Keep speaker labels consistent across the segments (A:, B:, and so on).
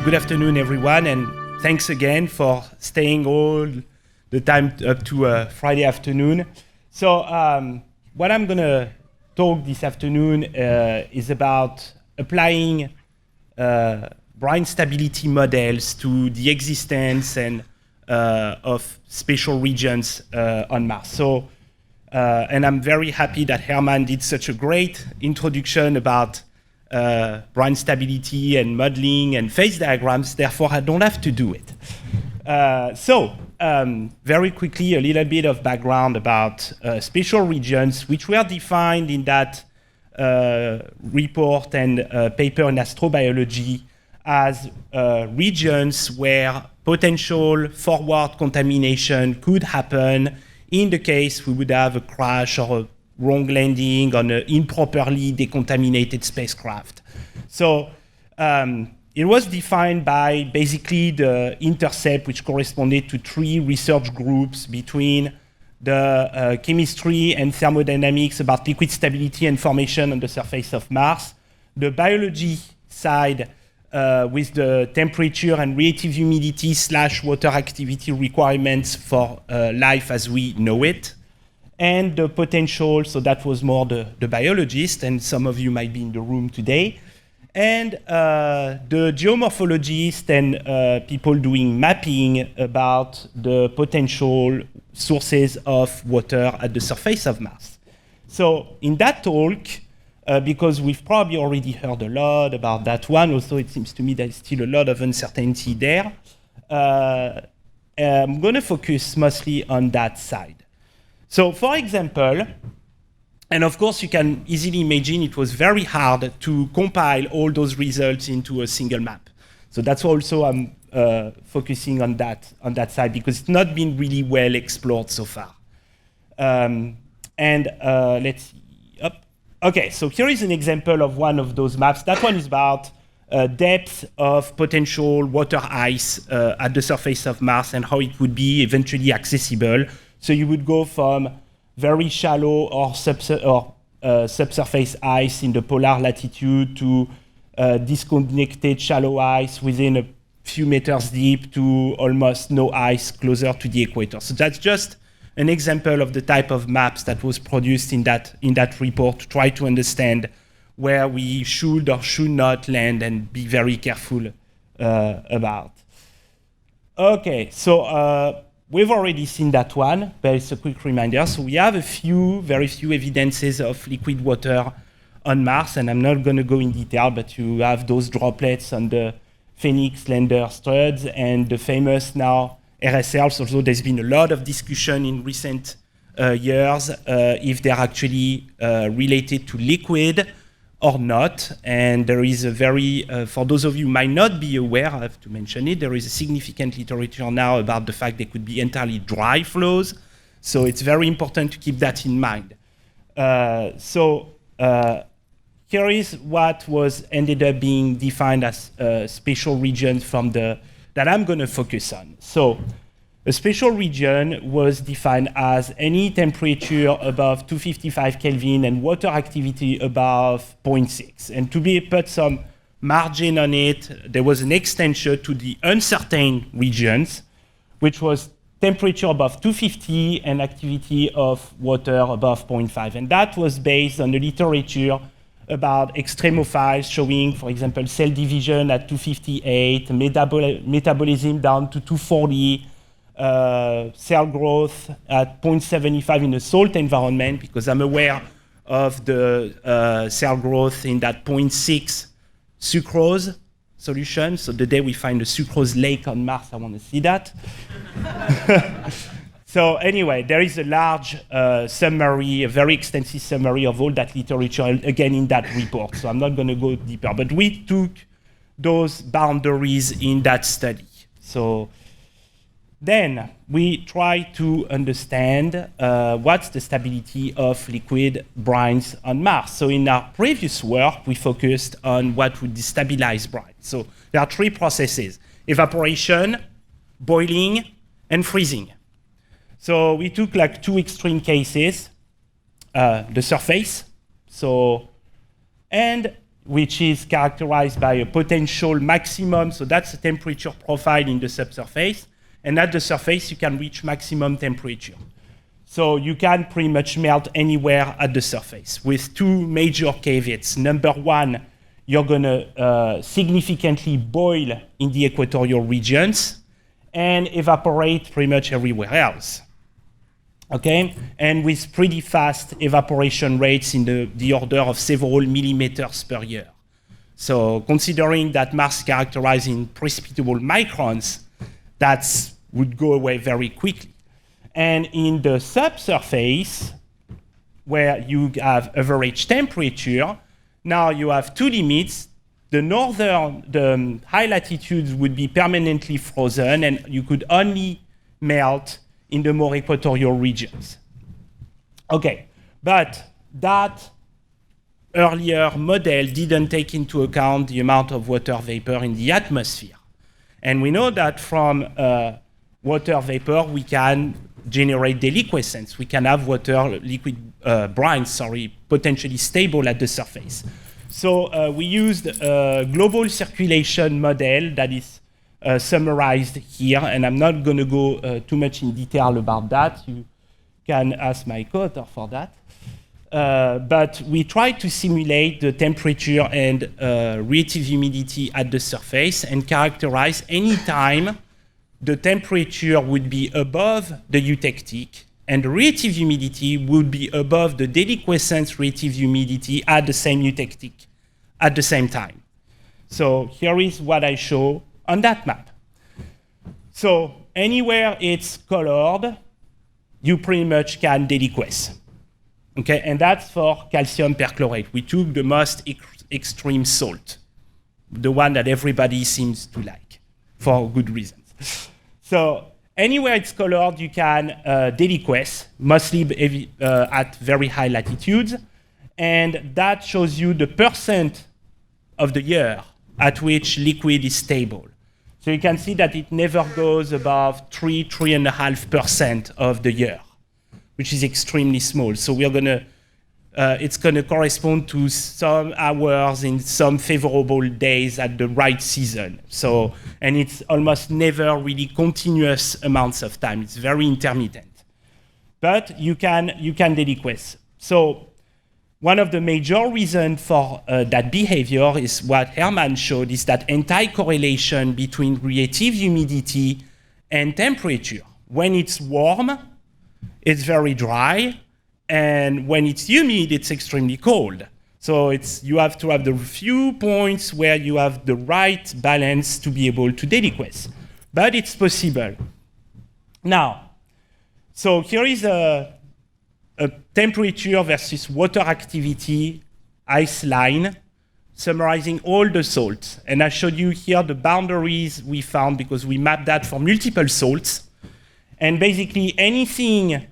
A: good afternoon, everyone, and thanks again for staying all the time up to Friday afternoon. So what I'm going to talk this afternoon is about applying brine stability models to the existence and of spatial regions on Mars. So, and I'm very happy that Herman did such a great introduction about brine stability and modeling and phase diagrams, therefore I don't have to do it. Very quickly, a little bit of background about spatial regions, which were defined in that report and paper in Astrobiology as regions where potential forward contamination could happen in the case we would have a crash or a wrong landing on an improperly decontaminated spacecraft. So it was defined by basically the intercept, which corresponded to 3 research groups between the chemistry and thermodynamics about liquid stability and formation on the surface of Mars, the biology side with the temperature and relative humidity / water activity requirements for life as we know it, and the potential, so that was more the biologist, and some of you might be in the room today, and the geomorphologist and people doing mapping about the potential sources of water at the surface of Mars. So in that talk, because we've probably already heard a lot about that one, although it seems to me there's still a lot of uncertainty there, I'm going to focus mostly on that side. So, for example, and of course you can easily imagine it was very hard to compile all those results into a single map. So that's also I'm focusing on that side because it's not been really well explored so far. Let's see. Okay, so here is an example of one of those maps. That one is about depth of potential water ice at the surface of Mars and how it would be eventually accessible. So you would go from very shallow or subsurface ice in the polar latitude to disconnected shallow ice within a few meters deep to almost no ice closer to the equator. So that's just an example of the type of maps that was produced in that report to try to understand where we should or should not land and be very careful about. Okay, so we've already seen that one, but it's a quick reminder. So we have very few evidences of liquid water on Mars, and I'm not going to go in detail, but you have those droplets on the Phoenix lander struts and the famous now RSLs, although there's been a lot of discussion in recent years if they're actually related to liquid or not. And there is a for those of you who might not be aware, I have to mention it, there is a significant literature now about the fact they could be entirely dry flows. So it's very important to keep that in mind. Here is what ended up being defined as spatial regions that I'm going to focus on. So a spatial region was defined as any temperature above 255 Kelvin and water activity above 0.6. And to put some margin on it, there was an extension to the uncertain regions, which was temperature above 250 and activity of water above 0.5. And that was based on the literature about extremophiles showing, for example, cell division at 258, metabolism down to 240, cell growth at 0.75 in a salt environment, because I'm aware of the cell growth in that 0.6 sucrose solution. So the day we find a sucrose lake on Mars, I want to see that. So anyway, there is a large summary, a very extensive summary of all that literature, again, in that report. So I'm not going to go deeper. But we took those boundaries in that study. So then we try to understand what's the stability of liquid brines on Mars. So in our previous work, we focused on what would destabilize brine. So there are 3 processes: evaporation, boiling, and freezing. So we took like 2 extreme cases, the surface. So, and which is characterized by a potential maximum. So that's the temperature profile in the subsurface. And at the surface, you can reach maximum temperature. So you can pretty much melt anywhere at the surface with two major caveats. Number one, you're going to significantly boil in the equatorial regions and evaporate pretty much everywhere else. Okay? And with pretty fast evaporation rates in the order of several millimeters per year. So considering that Mars is characterized in precipitable microns, that would go away very quickly. And in the subsurface, where you have average temperature, now you have two limits. The high latitudes would be permanently frozen, and you could only melt in the more equatorial regions. Okay, but that earlier model didn't take into account the amount of water vapor in the atmosphere. And we know that from water vapor, we can generate deliquescence. We can have brines, potentially stable at the surface. So we used a global circulation model that is summarized here, and I'm not going to go too much in detail about that. You can ask my co-author for that. But we tried to simulate the temperature and relative humidity at the surface and characterize any time the temperature would be above the eutectic and the relative humidity would be above the deliquescence relative humidity at the same eutectic at the same time. So here is what I show on that map. So anywhere it's colored, you pretty much can deliquesce. Okay, and that's for calcium perchlorate. We took the most extreme salt, the one that everybody seems to like, for good reasons. So anywhere it's colored, you can deliquesce, mostly at very high latitudes. And that shows you the percent of the year at which liquid is stable. So you can see that it never goes above 3.5% of the year, which is extremely small. So we're gonna, it's gonna correspond to some hours in some favorable days at the right season. So, and it's almost never really continuous amounts of time. It's very intermittent. But you can deliquesce. So one of the major reasons for that behavior is what Hermann showed, is that anti-correlation between relative humidity and temperature. When it's warm, it's very dry, and when it's humid, it's extremely cold. So you have to have the few points where you have the right balance to be able to deliquesce. But it's possible. Now, so here is a temperature versus water activity ice line summarizing all the salts. And I showed you here the boundaries we found because we mapped that for multiple salts. And basically anything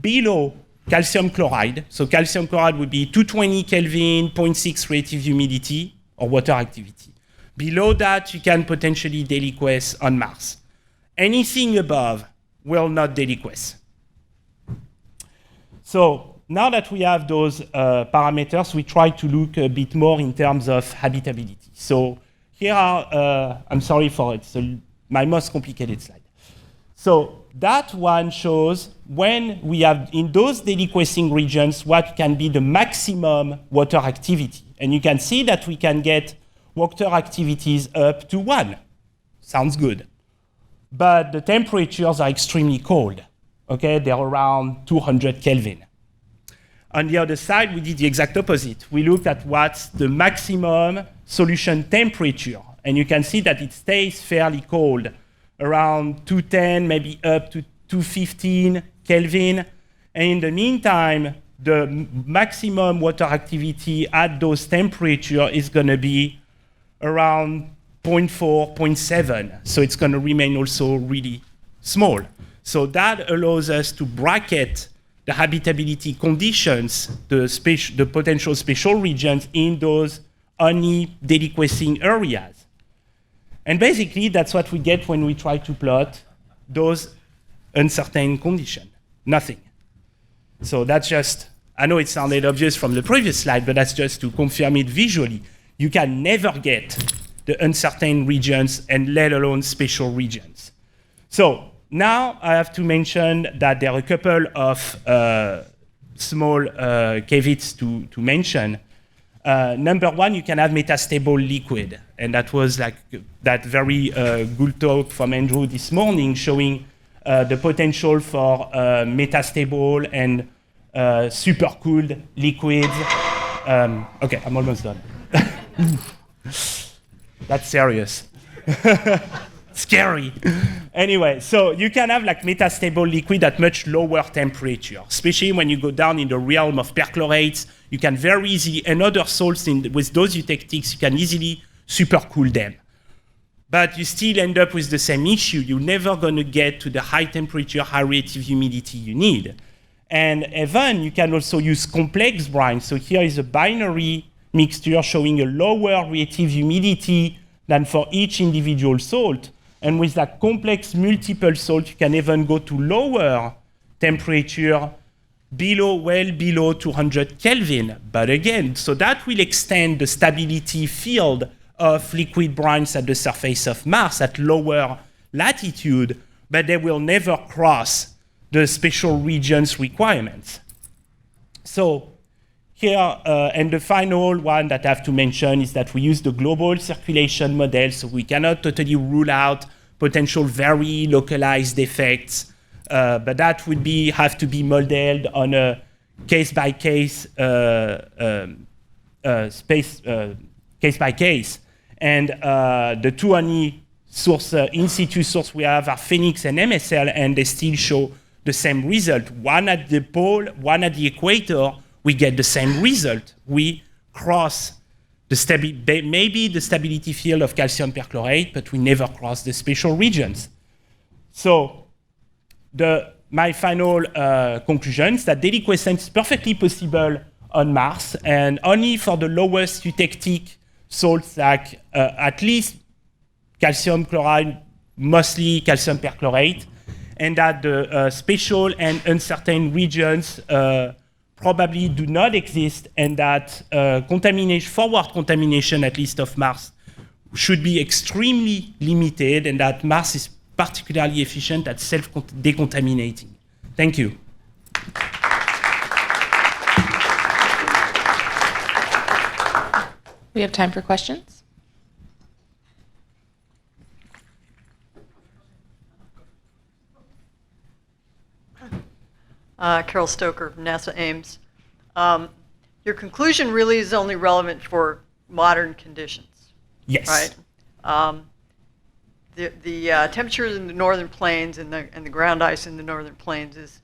A: below calcium chloride, so calcium chloride would be 220 Kelvin, 0.6 relative humidity, or water activity. Below that, you can potentially deliquesce on Mars. Anything above will not deliquesce. So now that we have those parameters, we try to look a bit more in terms of habitability. So here are, I'm sorry for it, so my most complicated slide. So that one shows when we have in those deliquescing regions what can be the maximum water activity. And you can see that we can get water activities up to 1. Sounds good. But the temperatures are extremely cold. Okay, they're around 200 Kelvin. On the other side, we did the exact opposite. We looked at what's the maximum solution temperature. And you can see that it stays fairly cold, around 210, maybe up to 215 Kelvin. And in the meantime, the maximum water activity at those temperatures is going to be around 0.4, 0.7. So it's going to remain also really small. So that allows us to bracket the habitability conditions, the potential spatial regions in those only deliquescing areas. And basically, that's what we get when we try to plot those uncertain conditions. Nothing. So that's just, I know it sounded obvious from the previous slide, but that's just to confirm it visually. you can never get the uncertain regions and let alone special regions. So now I have to mention that there are a couple of small caveats to mention. Number one, you can have metastable liquid. And that was like that very good talk from Andrew this morning showing the potential for metastable and supercooled liquids. Okay, I'm almost done. That's serious. Scary. Anyway, so you can have like metastable liquid at much lower temperature, especially when you go down in the realm of perchlorates. You can very easily, and other salts with those eutectics, you can easily supercool them. But you still end up with the same issue. You're never going to get to the high temperature, high relative humidity you need. And even you can also use complex brines. So here is a binary mixture showing a lower relative humidity than for each individual salt. And with that complex multiple salt, you can even go to lower temperature, well below 200 Kelvin. But again, so that will extend the stability field of liquid brines at the surface of Mars at lower latitude, but they will never cross the special regions requirements. So here, and the final one that I have to mention is that we use the global circulation model, so we cannot totally rule out potential very localized effects, but that would have to be modeled on a case-by-case case-by-case. And the two only source, in situ source we have are Phoenix and MSL, and they still show the same result. One at the pole, one at the equator, we get the same result. We cross maybe the stability field of calcium perchlorate, but we never cross the special regions. So my final conclusion is that daily quiescence is perfectly possible on Mars, and only for the lowest eutectic salts like at least calcium chloride, mostly calcium perchlorate, and that the special and uncertain regions probably do not exist, and that forward contamination, at least of Mars, should be extremely limited, and that Mars is particularly efficient at self-decontaminating. Thank you.
B: We have time for questions.
C: Carol Stoker from NASA Ames. Your conclusion really is only relevant for modern conditions.
A: Yes.
C: Right? The temperatures in the northern plains and the ground ice in the northern plains is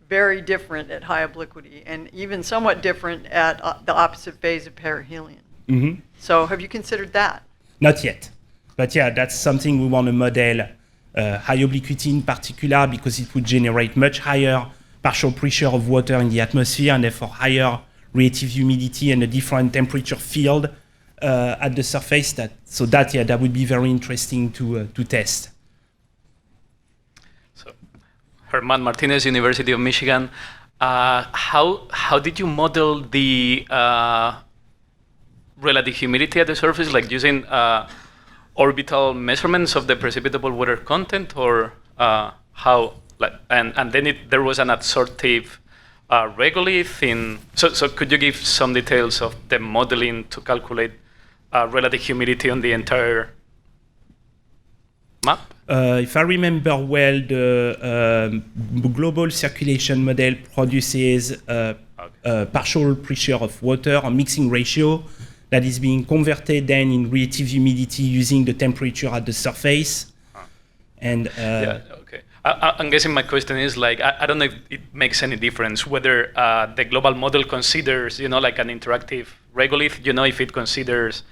C: very different at high obliquity, and even somewhat different at the opposite phase of perihelion.
A: Mm-hmm.
C: So have you considered that?
A: Not yet. But yeah, that's something we want to model, high obliquity in particular, because it would generate much higher partial pressure of water in the atmosphere, and therefore higher relative humidity and a different temperature field at the surface. That would be very interesting to test.
D: So, Herman Martinez, University of Michigan. How did you model the relative humidity at the surface, like using orbital measurements of the precipitable water content, or how? And then there was an adsorptive regolith. So could you give some details of the modeling to calculate relative humidity on the entire map?
A: If I remember well, the global circulation model produces partial pressure of water, a mixing ratio that is being converted then in relative humidity using the temperature at the surface. And
D: yeah, okay. I'm guessing my question is like, I don't know if it makes any difference whether the global model considers, like an interactive regolith, if it considers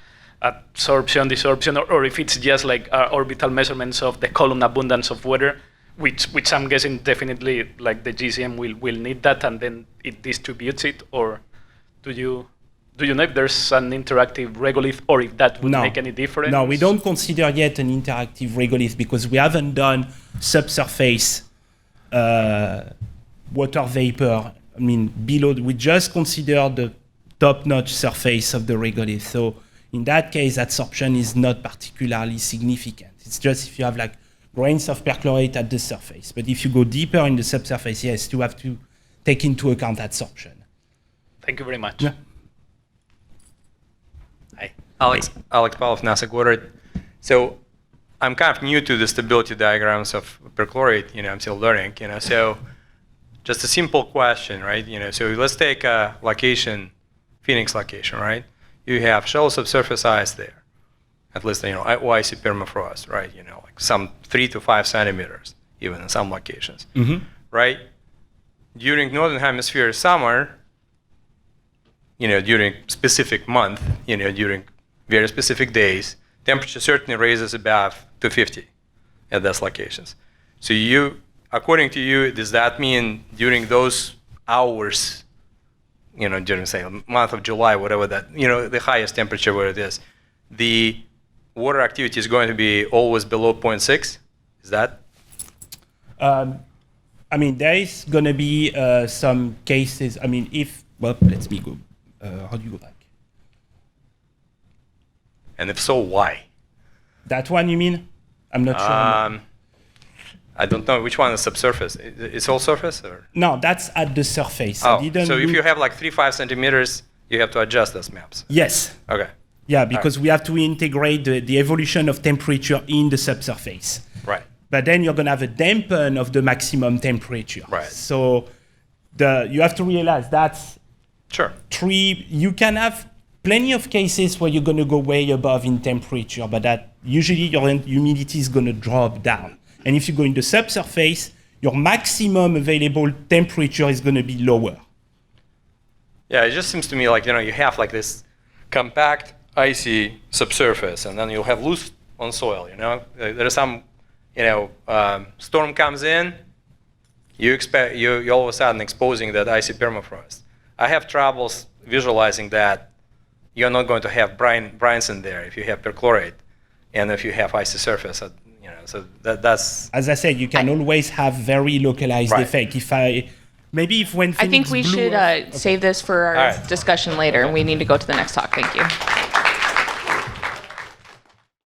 D: absorption, desorption, or if it's just like orbital measurements of the column abundance of water, which I'm guessing definitely like the GCM will need that, and then it distributes it, or do you know if there's an interactive regolith, or if that would make any difference?
A: No, we don't consider yet an interactive regolith because we haven't done subsurface water vapor. Below, we just consider the top-notch surface of the regolith. So In that case, adsorption is not particularly significant. It's just if you have like grains of perchlorate at the surface. But if you go deeper in the subsurface, yes, you have to take into account adsorption.
D: Thank you very much.
A: Yeah.
D: Hi.
B: Alex Pavlov, NASA Goddard. So I'm kind of new to the stability diagrams of perchlorate. I'm still learning. So just a simple question, right? So let's take a location, Phoenix location, right? You have shallow subsurface ice there, at least icy permafrost, right? Like some 3 to 5 centimeters, even in some locations, right? During northern hemisphere summer, during specific month, during very specific days, temperature certainly raises above 250 at those locations. So according to you, does that mean during those hours, during say month of July, whatever that, the highest temperature where it is, the water activity is going to be always below 0.6? Is that?
A: There is going to be some cases. Let me go. How do you go back?
B: And if so, why?
A: That one, you mean? I'm not sure.
B: I don't know which one is subsurface. It's all surface, or?
A: No, that's at the surface.
B: So if you have like 3-5 centimeters, you have to adjust those maps.
A: Yes.
B: Okay.
A: Yeah, because we have to integrate the evolution of temperature in the subsurface.
B: Right.
A: But then you're going to have a dampen of the maximum temperature.
B: Right.
A: So you have to realize that's
B: sure.
A: You can have plenty of cases where you're going to go way above in temperature, but that usually your humidity is going to drop down. And if you go in the subsurface, your maximum available temperature is going to be lower.
B: Yeah, it just seems to me like, you have like this compact, icy subsurface, and then you'll have loose on soil, There is some, storm comes in, you all of a sudden exposing that icy permafrost. I have troubles visualizing that you're not going to have brines in there if you have perchlorate, and if you have icy surface, so that's.
A: As I said, you can always have very localized effect.
E: I think we should save this for our discussion later, and we need to go to the next talk. Thank you.